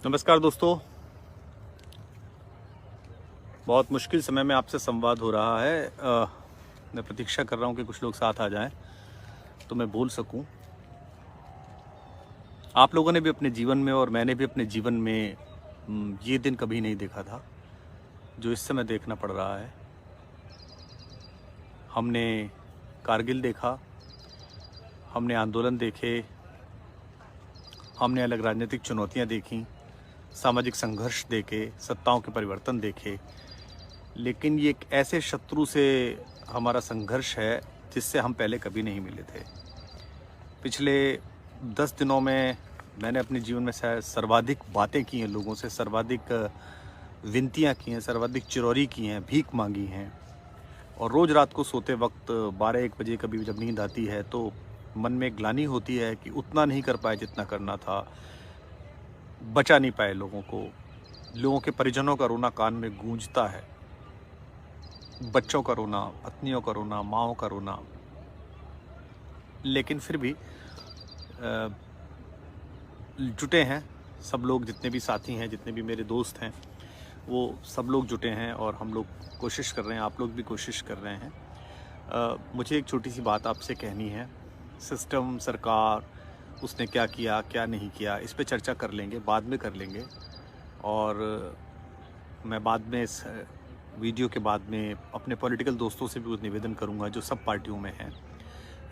नमस्कार दोस्तों, बहुत मुश्किल समय में आपसे संवाद हो रहा है। मैं प्रतीक्षा कर रहा हूं कि कुछ लोग साथ आ जाएं तो मैं बोल सकूं। आप लोगों ने भी अपने जीवन में और मैंने भी अपने जीवन में ये दिन कभी नहीं देखा था जो इस समय देखना पड़ रहा है। हमने कारगिल देखा, हमने आंदोलन देखे, हमने अलग राजनीतिक चुनौतियां देखी, सामाजिक संघर्ष देखे, सत्ताओं के परिवर्तन देखे, लेकिन ये एक ऐसे शत्रु से हमारा संघर्ष है जिससे हम पहले कभी नहीं मिले थे। पिछले 10 दिनों में मैंने अपने जीवन में सर्वाधिक बातें की हैं लोगों से, सर्वाधिक विनतियां की हैं, सर्वाधिक चिरौरी की हैं, भीख मांगी हैं। और रोज़ रात को सोते वक्त 12-1 बजे कभी जब नींद आती है तो मन में ग्लानि होती है कि उतना नहीं कर पाए जितना करना था, बचा नहीं पाए लोगों को। लोगों के परिजनों का रोना कान में गूंजता है, बच्चों का रोना, पत्नियों का रोना, माँओं का रोना। लेकिन फिर भी जुटे हैं सब लोग, जितने भी साथी हैं, जितने भी मेरे दोस्त हैं, वो सब लोग जुटे हैं और हम लोग कोशिश कर रहे हैं, आप लोग भी कोशिश कर रहे हैं। मुझे एक छोटी सी बात आपसे कहनी है। सिस्टम, सरकार, उसने क्या किया, क्या नहीं किया, इस पे चर्चा कर लेंगे, बाद में कर लेंगे। और मैं बाद में इस वीडियो के बाद में अपने पॉलिटिकल दोस्तों से भी निवेदन करूंगा जो सब पार्टियों में हैं।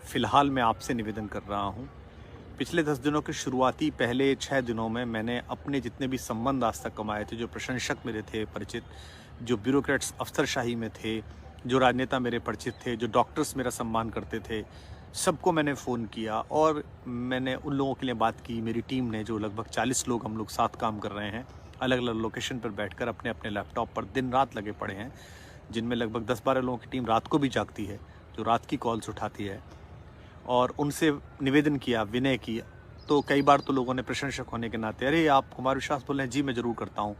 फ़िलहाल मैं आपसे निवेदन कर रहा हूं। पिछले 10 दिनों के शुरुआती पहले 6 दिनों में मैंने अपने जितने भी संबंध आज तक कमाए थे, जो प्रशंसक मेरे थे परिचित, जो ब्यूरोक्रेट्स अफसरशाही में थे, जो राजनेता मेरे परिचित थे, जो डॉक्टर्स मेरा सम्मान करते थे, सबको मैंने फ़ोन किया और मैंने उन लोगों के लिए बात की। मेरी टीम ने, जो लगभग 40 लोग हम लोग साथ काम कर रहे हैं, अलग अलग लोकेशन पर बैठकर अपने अपने लैपटॉप पर दिन रात लगे पड़े हैं, जिनमें लगभग 10-12 लोगों की टीम रात को भी जागती है, जो रात की कॉल्स उठाती है। और उनसे निवेदन किया, विनय किया। तो कई बार तो लोगों ने प्रशंसक होने के नाते, अरे आप कुमार विश्वास बोल रहे हैं, जी मैं ज़रूर करता हूँ।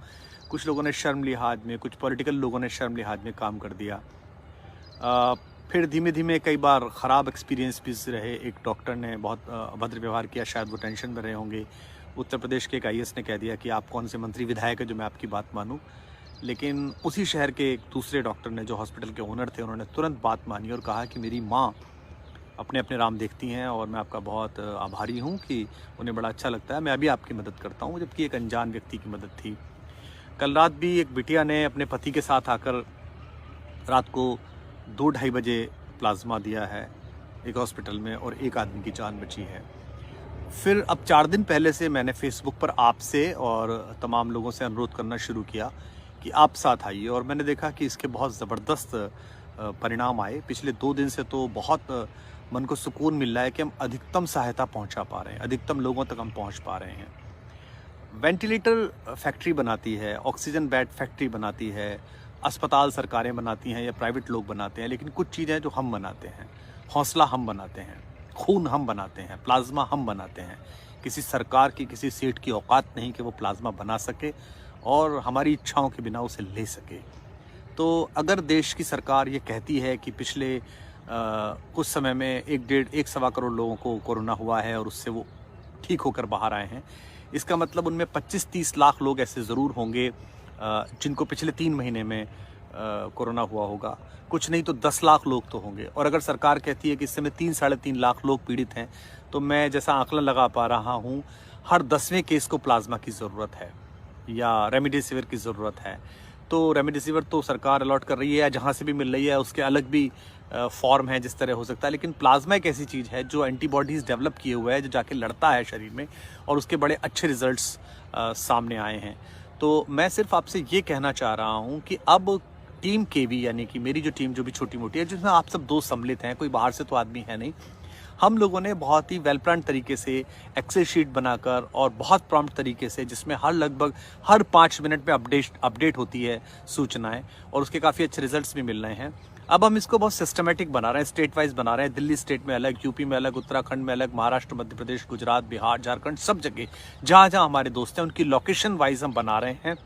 कुछ लोगों ने शर्म लिहाज में, कुछ पॉलिटिकल लोगों ने शर्म लिहाज में काम कर दिया। फिर धीमे धीमे कई बार ख़राब एक्सपीरियंस भी रहे। एक डॉक्टर ने बहुत अभद्र व्यवहार किया, शायद वो टेंशन में रहे होंगे। उत्तर प्रदेश के एक IAS ने कह दिया कि आप कौन से मंत्री विधायक है जो मैं आपकी बात मानूं। लेकिन उसी शहर के एक दूसरे डॉक्टर ने, जो हॉस्पिटल के ओनर थे, उन्होंने तुरंत बात मानी और कहा कि मेरी माँ अपने अपने राम देखती हैं और मैं आपका बहुत आभारी हूँ कि उन्हें बड़ा अच्छा लगता है, मैं अभी आपकी मदद करता हूँ। जबकि एक अनजान व्यक्ति की मदद थी। कल रात भी एक बिटिया ने अपने पति के साथ आकर रात को 2-2:30 बजे प्लाज्मा दिया है एक हॉस्पिटल में और एक आदमी की जान बची है। फिर अब 4 दिन पहले से मैंने फेसबुक पर आपसे और तमाम लोगों से अनुरोध करना शुरू किया कि आप साथ आइए, और मैंने देखा कि इसके बहुत ज़बरदस्त परिणाम आए। पिछले 2 दिन से तो बहुत मन को सुकून मिल रहा है कि हम अधिकतम सहायता पहुंचा पा रहे हैं, अधिकतम लोगों तक हम पहुंच पा रहे हैं। वेंटिलेटर फैक्ट्री बनाती है, ऑक्सीजन बेड फैक्ट्री बनाती है, अस्पताल सरकारें बनाती हैं या प्राइवेट लोग बनाते हैं, लेकिन कुछ चीज़ें जो हम बनाते हैं, हौसला हम बनाते हैं, खून हम बनाते हैं, प्लाज्मा हम बनाते हैं। किसी सरकार की, किसी सेठ की औकात नहीं कि वो प्लाज्मा बना सके और हमारी इच्छाओं के बिना उसे ले सके। तो अगर देश की सरकार ये कहती है कि पिछले कुछ समय में 1-1.5-1.25 करोड़ लोगों को कोरोना हुआ है और उससे वो ठीक होकर बाहर आए हैं, इसका मतलब उनमें 25-30 लाख लोग ऐसे ज़रूर होंगे जिनको पिछले 3 महीने में कोरोना हुआ होगा। कुछ नहीं तो 10 लाख लोग तो होंगे। और अगर सरकार कहती है कि इस समय 3-3.5 लाख लोग पीड़ित हैं, तो मैं जैसा आंकलन लगा पा रहा हूँ, हर 10वें केस को प्लाज्मा की ज़रूरत है या रेमडेसिविर की ज़रूरत है। तो रेमडेसिविर तो सरकार अलॉट कर रही है या जहाँ से भी मिल रही है, उसके अलग भी फॉर्म है जिस तरह हो सकता है। लेकिन प्लाज्मा एक ऐसी चीज़ है जो एंटीबॉडीज़ डेवलप किए हुए है, जो जाके लड़ता है शरीर में, और उसके बड़े अच्छे रिजल्ट्स सामने आए हैं। तो मैं सिर्फ आपसे ये कहना चाह रहा हूँ कि अब टीम KB, यानी कि मेरी जो टीम, जो भी छोटी मोटी है, जिसमें आप सब दोस्त सम्मिलित हैं, कोई बाहर से तो आदमी है नहीं, हम लोगों ने बहुत ही वेल प्लान तरीके से एक्सेल शीट बनाकर और बहुत प्रॉम्प्ट तरीके से, जिसमें लगभग हर 5 मिनट में अपडेट होती है सूचनाएं, और उसके काफ़ी अच्छे रिजल्ट्स भी मिल रहे हैं। अब हम इसको बहुत सिस्टमेटिक बना रहे हैं, स्टेट वाइज बना रहे हैं। दिल्ली स्टेट में अलग, यूपी में अलग, उत्तराखंड में अलग, महाराष्ट्र, मध्य प्रदेश, गुजरात, बिहार, झारखंड, सब जगह जहाँ जहाँ हमारे दोस्त हैं उनकी लोकेशन वाइज हम बना रहे हैं।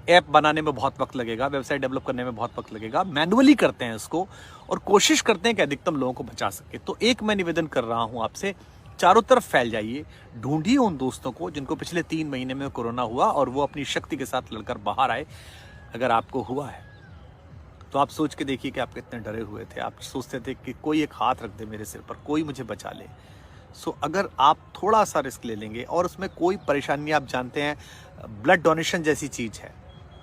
ऐप बनाने में बहुत वक्त लगेगा, वेबसाइट डेवलप करने में बहुत वक्त लगेगा, मैनुअली करते हैं इसको और कोशिश करते हैं कि अधिकतम लोगों को बचा सके। तो एक मैं निवेदन कर रहा हूं आपसे चारों तरफ फैल जाइए, ढूंढिए उन दोस्तों को जिनको पिछले 3 महीने में कोरोना हुआ और वो अपनी शक्ति के साथ लड़कर बाहर आए। अगर आपको हुआ है तो आप सोच के देखिए कि आप कितने डरे हुए थे। आप सोचते थे कि कोई एक हाथ रख दे मेरे सिर पर, कोई मुझे बचा ले। सो अगर आप थोड़ा सा रिस्क ले लेंगे और उसमें कोई परेशानी, आप जानते हैं ब्लड डोनेशन जैसी चीज़ है,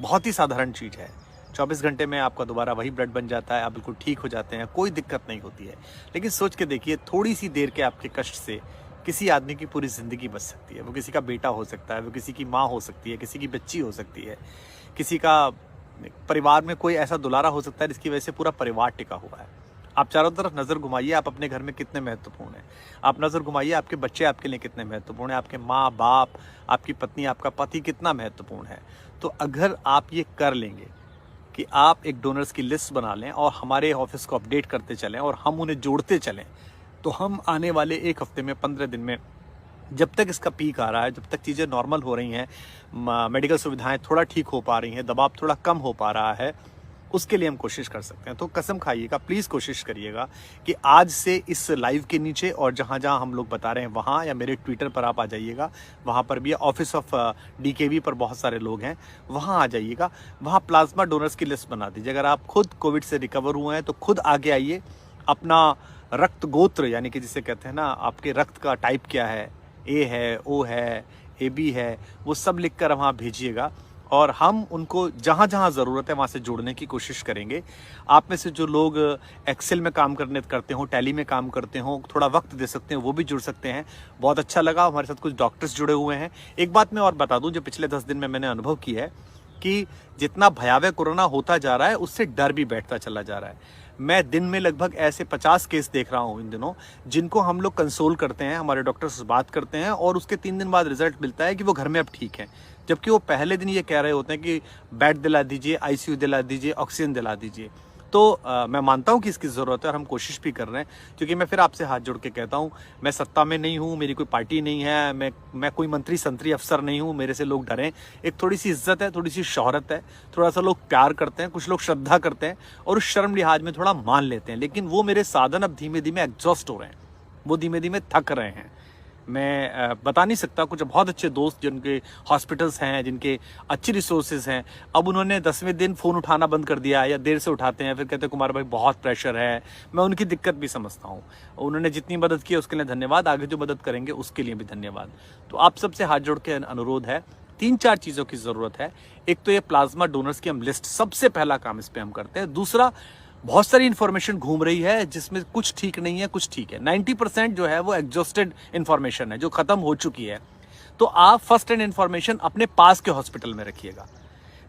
बहुत ही साधारण चीज़ है। 24 घंटे में आपका दोबारा वही ब्लड बन जाता है, आप बिल्कुल ठीक हो जाते हैं, कोई दिक्कत नहीं होती है। लेकिन सोच के देखिए, थोड़ी सी देर के आपके कष्ट से किसी आदमी की पूरी ज़िंदगी बच सकती है। वो किसी का बेटा हो सकता है, वो किसी की माँ हो सकती है, किसी की बच्ची हो सकती है, किसी का परिवार में कोई ऐसा दुलारा हो सकता है जिसकी वजह से पूरा परिवार टिका हुआ है। आप चारों तरफ नज़र घुमाइए, आप अपने घर में कितने महत्वपूर्ण हैं। आप नज़र घुमाइए, आपके बच्चे आपके लिए कितने महत्वपूर्ण हैं, आपके माँ बाप, आपकी पत्नी, आपका पति कितना महत्वपूर्ण है। तो अगर आप ये कर लेंगे कि आप एक डोनर्स की लिस्ट बना लें और हमारे ऑफिस को अपडेट करते चलें और हम उन्हें जोड़ते चलें, तो हम आने वाले 1 हफ्ते में, 15 दिन में, जब तक इसका पीक आ रहा है, जब तक चीज़ें नॉर्मल हो रही हैं, मेडिकल सुविधाएं थोड़ा ठीक हो पा रही हैं, दबाव थोड़ा कम हो पा रहा है, उसके लिए हम कोशिश कर सकते हैं। तो कसम खाइएगा, प्लीज़ कोशिश करिएगा कि आज से इस लाइव के नीचे और जहाँ जहाँ हम लोग बता रहे हैं वहाँ, या मेरे ट्विटर पर आप आ जाइएगा, वहाँ पर भी ऑफिस ऑफ DKV पर बहुत सारे लोग हैं, वहाँ आ जाइएगा। वहाँ प्लाज्मा डोनर्स की लिस्ट बना दीजिए। अगर आप खुद कोविड से रिकवर हुए हैं तो खुद आगे आइए, अपना रक्त गोत्र, यानी कि जिसे कहते हैं ना, आपके रक्त का टाइप क्या है, A है, O है, AB है, वो सब लिख कर वहाँ भेजिएगा और हम उनको जहाँ जहाँ ज़रूरत है वहाँ से जोड़ने की कोशिश करेंगे। आप में से जो लोग एक्सेल में काम करते हो, टैली में काम करते हो, थोड़ा वक्त दे सकते हैं, वो भी जुड़ सकते हैं। बहुत अच्छा लगा, हमारे साथ कुछ डॉक्टर्स जुड़े हुए हैं। एक बात मैं और बता दूं, जो पिछले 10 दिन में मैंने अनुभव किया है कि जितना भयावह कोरोना होता जा रहा है, उससे डर भी बैठता चला जा रहा है। मैं दिन में लगभग ऐसे 50 केस देख रहा हूँ इन दिनों, जिनको हम लोग कंसोल करते हैं, हमारे डॉक्टर्स बात करते हैं और उसके 3 दिन बाद रिजल्ट मिलता है कि वो घर में अब ठीक है, जबकि वो पहले दिन ये कह रहे होते हैं कि बेड दिला दीजिए, ICU दिला दीजिए, ऑक्सीजन दिला दीजिए। तो मैं मानता हूँ कि इसकी ज़रूरत है और हम कोशिश भी कर रहे हैं, क्योंकि मैं फिर आपसे हाथ जोड़ के कहता हूँ, मैं सत्ता में नहीं हूँ, मेरी कोई पार्टी नहीं है, मैं कोई मंत्री संतरी अफसर नहीं हूँ, मेरे से लोग डरें। एक थोड़ी सी इज्जत है, थोड़ी सी शोहरत है, थोड़ा सा लोग प्यार करते हैं, कुछ लोग श्रद्धा करते हैं और उस शर्म लिहाज में थोड़ा मान लेते हैं। लेकिन वो मेरे साधन अब धीमे धीमे एग्जॉस्ट हो रहे हैं, वो धीमे धीमे थक रहे हैं। मैं बता नहीं सकता, कुछ बहुत अच्छे दोस्त जिनके हॉस्पिटल्स हैं, जिनके अच्छी रिसोर्सेज हैं, अब उन्होंने 10वें दिन फ़ोन उठाना बंद कर दिया या देर से उठाते हैं, फिर कहते हैं कुमार भाई बहुत प्रेशर है। मैं उनकी दिक्कत भी समझता हूँ, उन्होंने जितनी मदद की उसके लिए धन्यवाद, आगे जो मदद करेंगे उसके लिए भी धन्यवाद। तो आप सबसे हाथ जोड़ के अनुरोध है, 3-4 चीज़ों की ज़रूरत है। एक तो ये प्लाज्मा डोनर्स की हम लिस्ट, सबसे पहला काम इस पर हम करते हैं। दूसरा, बहुत सारी इन्फॉर्मेशन घूम रही है जिसमें कुछ ठीक नहीं है, कुछ ठीक है। 90% जो है वो एग्जॉस्टेड इन्फॉर्मेशन है, जो खत्म हो चुकी है। तो आप फर्स्ट हैंड इन्फॉर्मेशन अपने पास के हॉस्पिटल में रखिएगा।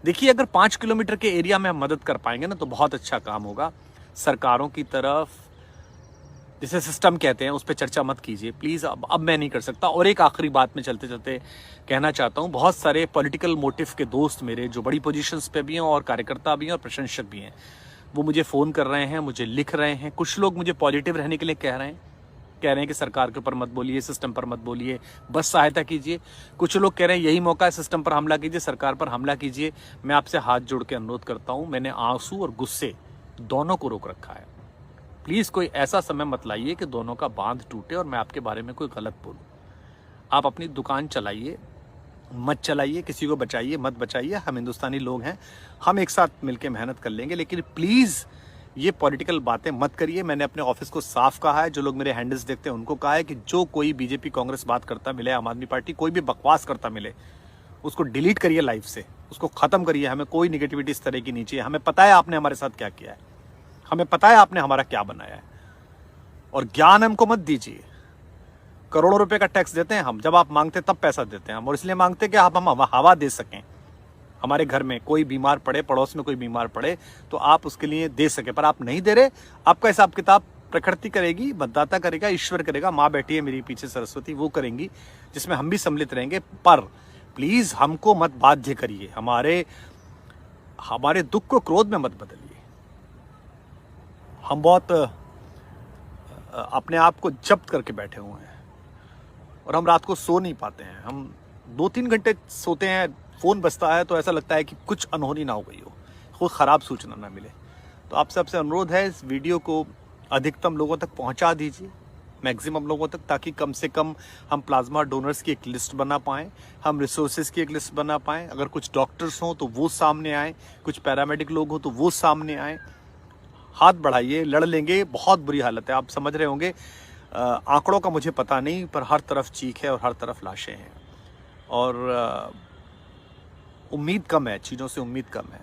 देखिए, अगर 5 किलोमीटर के एरिया में हम मदद कर पाएंगे ना, तो बहुत अच्छा काम होगा। सरकारों की तरफ जिसे सिस्टम कहते हैं उस पर चर्चा मत कीजिए प्लीज़, अब मैं नहीं कर सकता। और एक आखिरी बात में चलते चलते कहना चाहता हूँ, बहुत सारे पॉलिटिकल मोटिव के दोस्त मेरे जो बड़ी पोजीशंस पे भी हैं और कार्यकर्ता भी हैं और प्रशंसक भी हैं, वो मुझे फ़ोन कर रहे हैं, मुझे लिख रहे हैं। कुछ लोग मुझे पॉजिटिव रहने के लिए कह रहे हैं कि सरकार के ऊपर मत बोलिए, सिस्टम पर मत बोलिए, बस सहायता कीजिए। कुछ लोग कह रहे हैं यही मौका है, सिस्टम पर हमला कीजिए, सरकार पर हमला कीजिए। मैं आपसे हाथ जोड़ के अनुरोध करता हूँ, मैंने आंसू और गुस्से दोनों को रोक रखा है। प्लीज़ कोई ऐसा समय मत लाइए कि दोनों का बांध टूटे और मैं आपके बारे में कोई गलत बोलूँ। आप अपनी दुकान चलाइए, मत चलाइए, किसी को बचाइए मत बचाइए। हम हिंदुस्तानी लोग हैं, हम एक साथ मिलकर मेहनत कर लेंगे। लेकिन प्लीज़ ये पॉलिटिकल बातें मत करिए। मैंने अपने ऑफिस को साफ कहा है, जो लोग मेरे हैंडल्स देखते हैं उनको कहा है कि जो कोई बीजेपी कांग्रेस बात करता मिले, आम आदमी पार्टी कोई भी बकवास करता मिले, उसको डिलीट करिए लाइफ से, उसको ख़त्म करिए। हमें कोई निगेटिविटी इस तरह की नहीं चाहिए। हमें पता है आपने हमारे साथ क्या किया है, हमें पता है आपने हमारा क्या बनाया है। और ज्ञान हमको मत दीजिए। करोड़ों रुपए का टैक्स देते हैं हम, जब आप मांगते तब पैसा देते हैं हम, और इसलिए मांगते कि आप हम हवा दे सकें। हमारे घर में कोई बीमार पड़े, पड़ोस में कोई बीमार पड़े, तो आप उसके लिए दे सके, पर आप नहीं दे रहे। आपका हिसाब किताब प्रकृति करेगी, मतदाता करेगा, ईश्वर करेगा, माँ बैठी है मेरी पीछे सरस्वती, वो करेंगी, जिसमें हम भी सम्मिलित रहेंगे। पर प्लीज हमको मत बाध्य करिए, हमारे दुख को क्रोध में मत बदलिए। हम बहुत अपने आप को जब्त करके बैठे हुए हैं और हम रात को सो नहीं पाते हैं। हम 2-3 घंटे सोते हैं, फ़ोन बजता है तो ऐसा लगता है कि कुछ अनहोनी ना हो गई हो, कोई ख़राब सूचना ना मिले। तो आप सबसे अनुरोध है, इस वीडियो को अधिकतम लोगों तक पहुंचा दीजिए, मैक्सिमम लोगों तक, ताकि कम से कम हम प्लाज्मा डोनर्स की एक लिस्ट बना पाएँ, हम रिसोर्सेज की एक लिस्ट बना पाएँ। अगर कुछ डॉक्टर्स हों तो वो सामने आएँ, कुछ पैरामेडिक लोग हों तो वो सामने आएँ। हाथ बढ़ाइए, लड़ लेंगे। बहुत बुरी हालत है, आप समझ रहे होंगे। आंकड़ों का मुझे पता नहीं, पर हर तरफ चीख है और हर तरफ लाशें हैं और उम्मीद कम है, चीज़ों से उम्मीद कम है।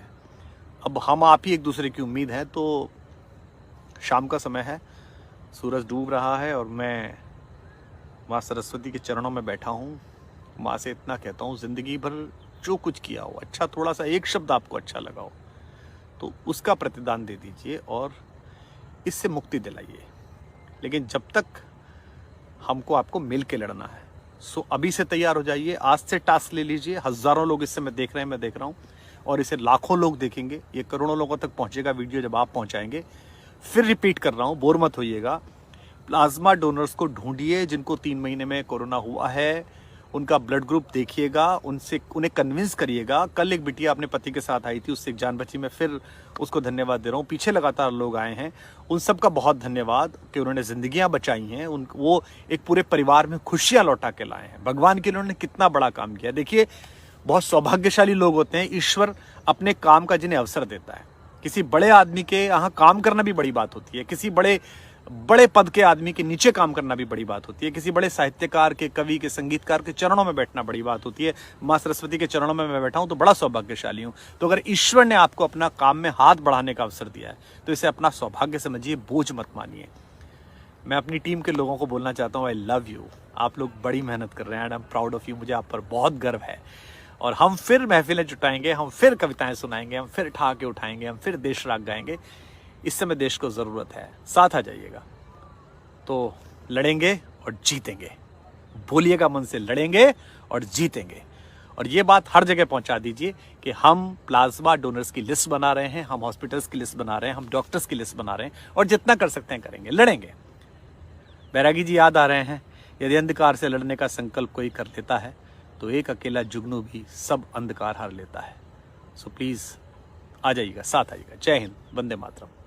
अब हम आप ही एक दूसरे की उम्मीद है। तो शाम का समय है, सूरज डूब रहा है और मैं माँ सरस्वती के चरणों में बैठा हूँ। माँ से इतना कहता हूँ, ज़िंदगी भर जो कुछ किया हो अच्छा, थोड़ा सा एक शब्द आपको अच्छा लगा हो तो उसका प्रतिदान दे दीजिए और इससे मुक्ति दिलाइए। लेकिन जब तक हमको आपको मिल के लड़ना है, सो अभी से तैयार हो जाइए। आज से टास्क ले लीजिए। हज़ारों लोग इससे मैं देख रहे हैं, मैं देख रहा हूँ, और इसे लाखों लोग देखेंगे। ये करोड़ों लोगों तक पहुँचेगा वीडियो जब आप पहुँचाएंगे। फिर रिपीट कर रहा हूँ, बोर मत होइएगा। प्लाज्मा डोनर्स को ढूंढिए जिनको 3 महीने में कोरोना हुआ है, उनका ब्लड ग्रुप देखिएगा, उन्हें कन्विंस करिएगा। कल एक बिटिया अपने पति के साथ आई थी, उससे एक जान बची। मैं फिर उसको धन्यवाद दे रहा हूँ। पीछे लगातार लोग आए हैं, उन सब का बहुत धन्यवाद कि उन्होंने ज़िंदगियां बचाई हैं। वो एक पूरे परिवार में खुशियां लौटा के लाए हैं। भगवान के लिए उन्होंने कितना बड़ा काम किया। देखिए, बहुत सौभाग्यशाली लोग होते हैं, ईश्वर अपने काम का जिन्हें अवसर देता है। किसी बड़े आदमी के यहाँ काम करना भी बड़ी बात होती है, किसी बड़े पद के आदमी के नीचे काम करना भी बड़ी बात होती है, किसी बड़े साहित्यकार के, कवि के, संगीतकार के चरणों में बैठना बड़ी बात होती है। माँ सरस्वती के चरणों में मैं बैठा हूं तो बड़ा सौभाग्यशाली हूं। तो अगर ईश्वर ने आपको अपना काम में हाथ बढ़ाने का अवसर दिया है तो इसे अपना सौभाग्य समझिए, बोझ मत मानिए। मैं अपनी टीम के लोगों को बोलना चाहता हूँ, आई लव यू। आप लोग बड़ी मेहनत कर रहे हैं and I am proud of you. मुझे आप पर बहुत गर्व है और हम फिर महफिलें जुटाएंगे, हम फिर कविताएं सुनाएंगे, हम फिर ठहाके उठाएंगे, हम फिर देश राग गाएंगे। इस समय देश को ज़रूरत है, साथ आ जाइएगा। तो लड़ेंगे और जीतेंगे। बोलिएगा मन से, लड़ेंगे और जीतेंगे। और ये बात हर जगह पहुंचा दीजिए कि हम प्लाज्मा डोनर्स की लिस्ट बना रहे हैं, हम हॉस्पिटल्स की लिस्ट बना रहे हैं, हम डॉक्टर्स की लिस्ट बना रहे हैं और जितना कर सकते हैं करेंगे, लड़ेंगे। बैरागी जी याद आ रहे हैं, यदि अंधकार से लड़ने का संकल्प कोई कर लेता है तो एक अकेला जुगनू भी सब अंधकार हार लेता है। सो प्लीज़ आ जाइएगा, साथ आइएगा। जय हिंद, वंदे मातरम।